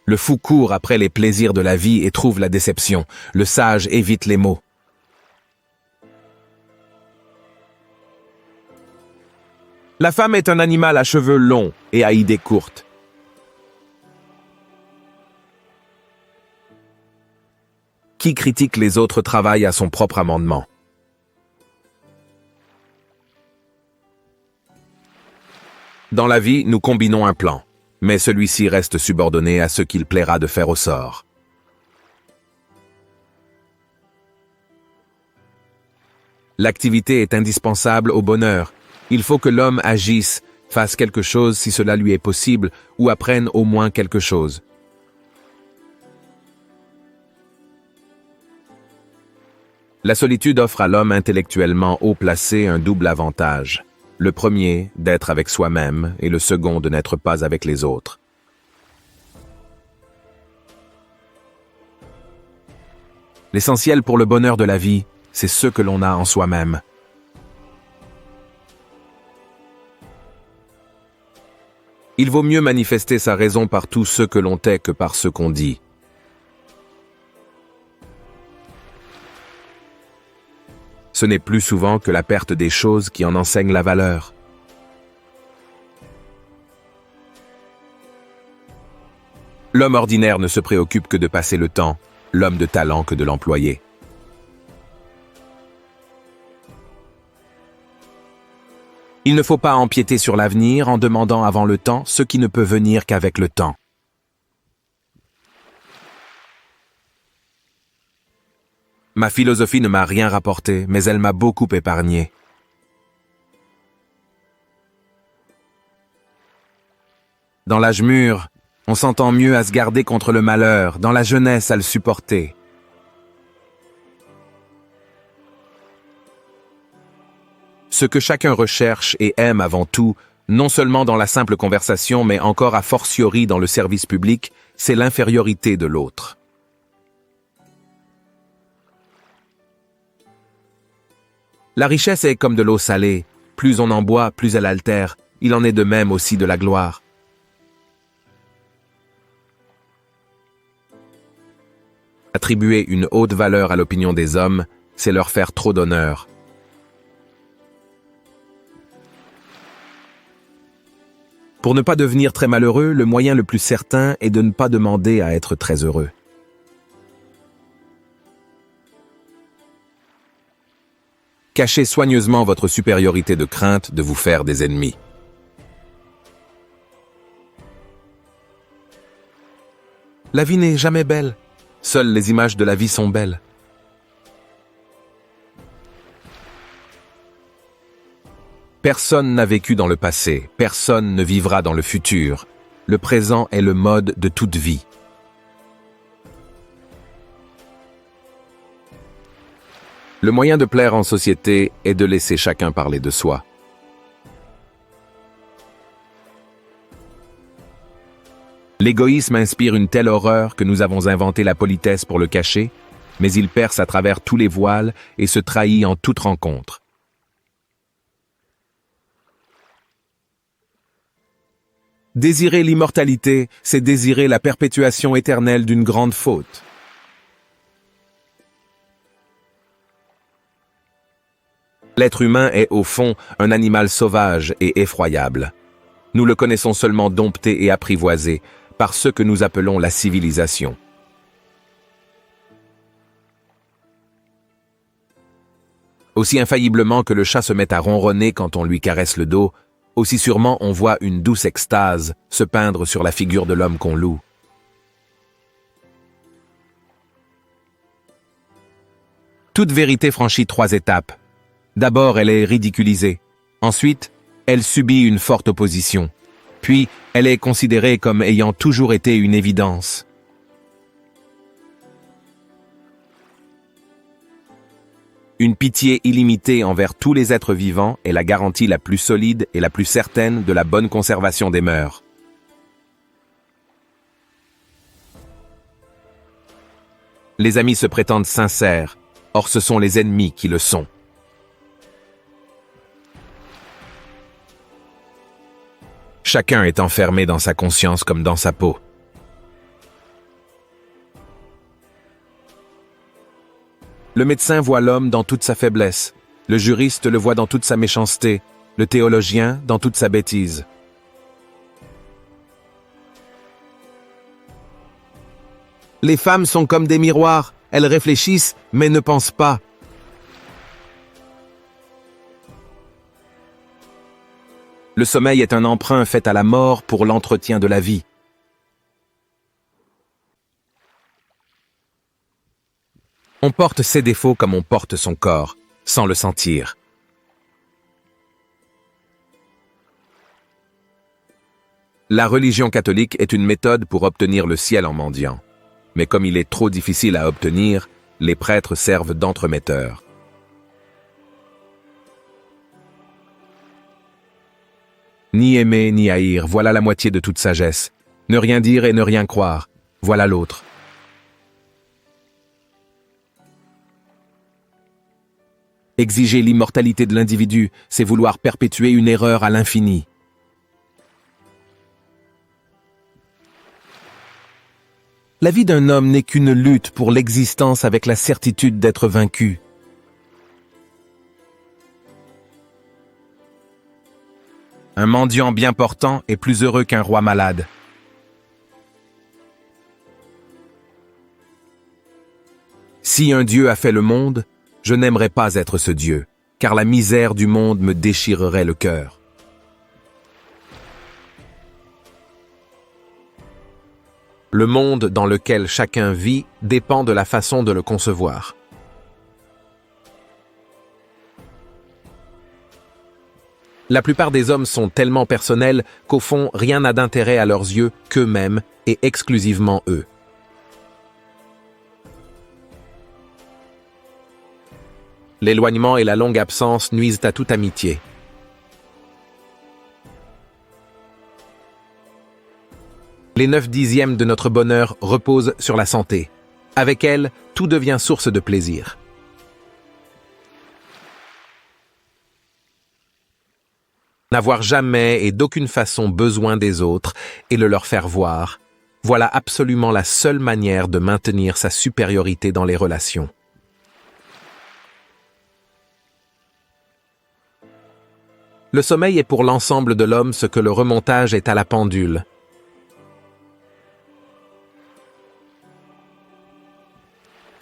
Le fou court après les plaisirs de la vie et trouve la déception. Le sage évite les maux. La femme est un animal à cheveux longs et à idées courtes. Qui critique les autres travaille à son propre amendement. Dans la vie, nous combinons un plan, mais celui-ci reste subordonné à ce qu'il plaira de faire au sort. L'activité est indispensable au bonheur. Il faut que l'homme agisse, fasse quelque chose si cela lui est possible, ou apprenne au moins quelque chose. La solitude offre à l'homme intellectuellement haut placé un double avantage. Le premier, d'être avec soi-même, et le second, de n'être pas avec les autres. L'essentiel pour le bonheur de la vie, c'est ce que l'on a en soi-même. Il vaut mieux manifester sa raison par tout ce que l'on est que par ce qu'on dit. Ce n'est plus souvent que la perte des choses qui en enseigne la valeur. L'homme ordinaire ne se préoccupe que de passer le temps, l'homme de talent que de l'employer. Il ne faut pas empiéter sur l'avenir en demandant avant le temps ce qui ne peut venir qu'avec le temps. Ma philosophie ne m'a rien rapporté, mais elle m'a beaucoup épargné. Dans l'âge mûr, on s'entend mieux à se garder contre le malheur, dans la jeunesse à le supporter. Ce que chacun recherche et aime avant tout, non seulement dans la simple conversation, mais encore a fortiori dans le service public, c'est l'infériorité de l'autre. La richesse est comme de l'eau salée, plus on en boit, plus elle altère, il en est de même aussi de la gloire. Attribuer une haute valeur à l'opinion des hommes, c'est leur faire trop d'honneur. Pour ne pas devenir très malheureux, le moyen le plus certain est de ne pas demander à être très heureux. Cachez soigneusement votre supériorité de crainte de vous faire des ennemis. La vie n'est jamais belle. Seules les images de la vie sont belles. Personne n'a vécu dans le passé, personne ne vivra dans le futur. Le présent est le mode de toute vie. Le moyen de plaire en société est de laisser chacun parler de soi. L'égoïsme inspire une telle horreur que nous avons inventé la politesse pour le cacher, mais il perce à travers tous les voiles et se trahit en toute rencontre. Désirer l'immortalité, c'est désirer la perpétuation éternelle d'une grande faute. L'être humain est au fond un animal sauvage et effroyable. Nous le connaissons seulement dompté et apprivoisé par ce que nous appelons la civilisation. Aussi infailliblement que le chat se met à ronronner quand on lui caresse le dos, aussi sûrement on voit une douce extase se peindre sur la figure de l'homme qu'on loue. Toute vérité franchit 3 étapes. D'abord, elle est ridiculisée. Ensuite, elle subit une forte opposition. Puis, elle est considérée comme ayant toujours été une évidence. Une pitié illimitée envers tous les êtres vivants est la garantie la plus solide et la plus certaine de la bonne conservation des mœurs. Les amis se prétendent sincères, or ce sont les ennemis qui le sont. Chacun est enfermé dans sa conscience comme dans sa peau. Le médecin voit l'homme dans toute sa faiblesse. Le juriste le voit dans toute sa méchanceté. Le théologien dans toute sa bêtise. Les femmes sont comme des miroirs. Elles réfléchissent, mais ne pensent pas. Le sommeil est un emprunt fait à la mort pour l'entretien de la vie. On porte ses défauts comme on porte son corps, sans le sentir. La religion catholique est une méthode pour obtenir le ciel en mendiant. Mais comme il est trop difficile à obtenir, les prêtres servent d'entremetteurs. Ni aimer ni haïr, voilà la moitié de toute sagesse. Ne rien dire et ne rien croire, voilà l'autre. Exiger l'immortalité de l'individu, c'est vouloir perpétuer une erreur à l'infini. La vie d'un homme n'est qu'une lutte pour l'existence avec la certitude d'être vaincu. Un mendiant bien portant est plus heureux qu'un roi malade. Si un Dieu a fait le monde, je n'aimerais pas être ce Dieu, car la misère du monde me déchirerait le cœur. Le monde dans lequel chacun vit dépend de la façon de le concevoir. La plupart des hommes sont tellement personnels qu'au fond, rien n'a d'intérêt à leurs yeux qu'eux-mêmes et exclusivement eux. L'éloignement et la longue absence nuisent à toute amitié. Les 9/10 de notre bonheur reposent sur la santé. Avec elle, tout devient source de plaisir. N'avoir jamais et d'aucune façon besoin des autres et le leur faire voir, voilà absolument la seule manière de maintenir sa supériorité dans les relations. Le sommeil est pour l'ensemble de l'homme ce que le remontage est à la pendule.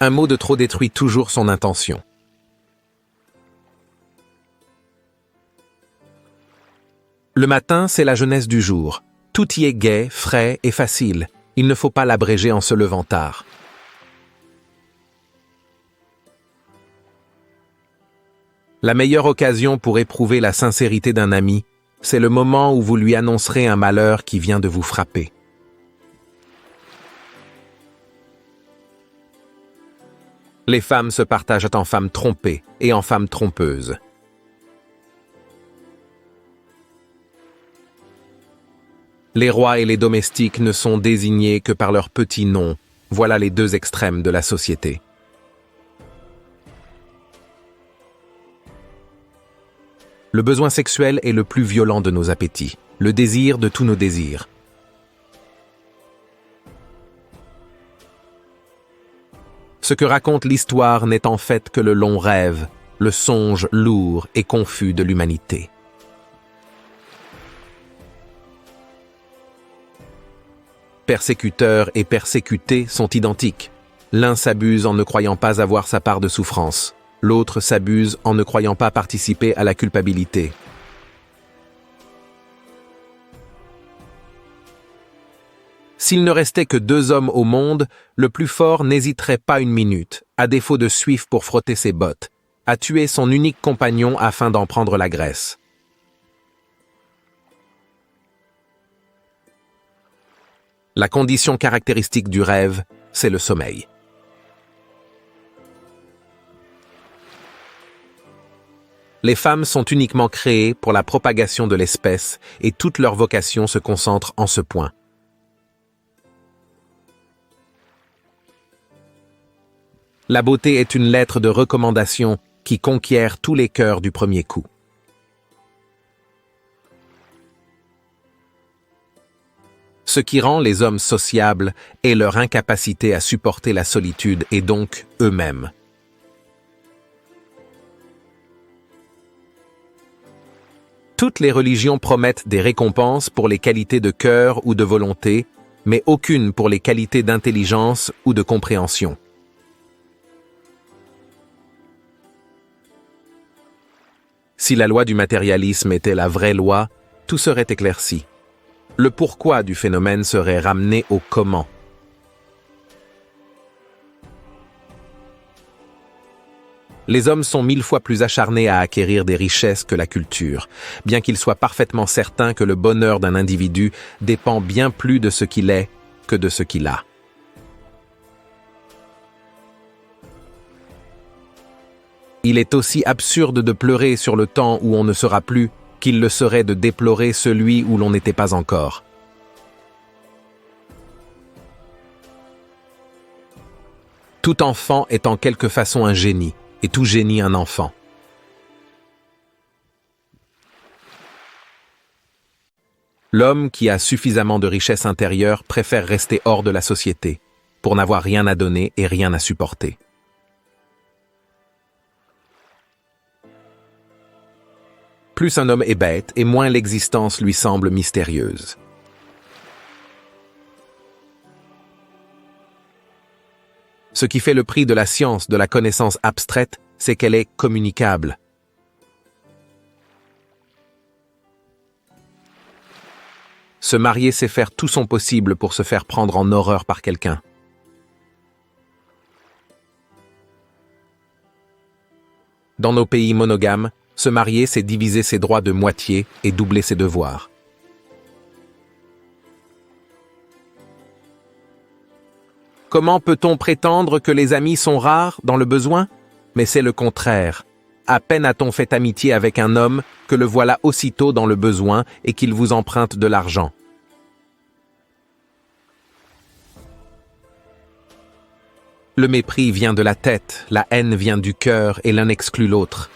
Un mot de trop détruit toujours son intention. Le matin, c'est la jeunesse du jour. Tout y est gai, frais et facile. Il ne faut pas l'abréger en se levant tard. La meilleure occasion pour éprouver la sincérité d'un ami, c'est le moment où vous lui annoncerez un malheur qui vient de vous frapper. Les femmes se partagent en femmes trompées et en femmes trompeuses. Les rois et les domestiques ne sont désignés que par leur petit nom. Voilà les deux extrêmes de la société. Le besoin sexuel est le plus violent de nos appétits, le désir de tous nos désirs. Ce que raconte l'histoire n'est en fait que le long rêve, le songe lourd et confus de l'humanité. Persécuteurs et persécutés sont identiques. L'un s'abuse en ne croyant pas avoir sa part de souffrance. L'autre s'abuse en ne croyant pas participer à la culpabilité. S'il ne restait que 2 hommes au monde, le plus fort n'hésiterait pas une minute, à défaut de suif pour frotter ses bottes, à tuer son unique compagnon afin d'en prendre la graisse. La condition caractéristique du rêve, c'est le sommeil. Les femmes sont uniquement créées pour la propagation de l'espèce et toute leur vocation se concentre en ce point. La beauté est une lettre de recommandation qui conquiert tous les cœurs du premier coup. Ce qui rend les hommes sociables est leur incapacité à supporter la solitude et donc eux-mêmes. Toutes les religions promettent des récompenses pour les qualités de cœur ou de volonté, mais aucune pour les qualités d'intelligence ou de compréhension. Si la loi du matérialisme était la vraie loi, tout serait éclairci. Le pourquoi du phénomène serait ramené au comment. Les hommes sont 1000 fois plus acharnés à acquérir des richesses que la culture, bien qu'ils soient parfaitement certains que le bonheur d'un individu dépend bien plus de ce qu'il est que de ce qu'il a. Il est aussi absurde de pleurer sur le temps où on ne sera plus qu'il le serait de déplorer celui où l'on n'était pas encore. Tout enfant est en quelque façon un génie, et tout génie un enfant. L'homme qui a suffisamment de richesse intérieure préfère rester hors de la société, pour n'avoir rien à donner et rien à supporter. Plus un homme est bête, et moins l'existence lui semble mystérieuse. Ce qui fait le prix de la science, de la connaissance abstraite, c'est qu'elle est communicable. Se marier, c'est faire tout son possible pour se faire prendre en horreur par quelqu'un. Dans nos pays monogames, se marier, c'est diviser ses droits de moitié et doubler ses devoirs. Comment peut-on prétendre que les amis sont rares dans le besoin? Mais c'est le contraire. À peine a-t-on fait amitié avec un homme que le voilà aussitôt dans le besoin et qu'il vous emprunte de l'argent. Le mépris vient de la tête, la haine vient du cœur et l'un exclut l'autre.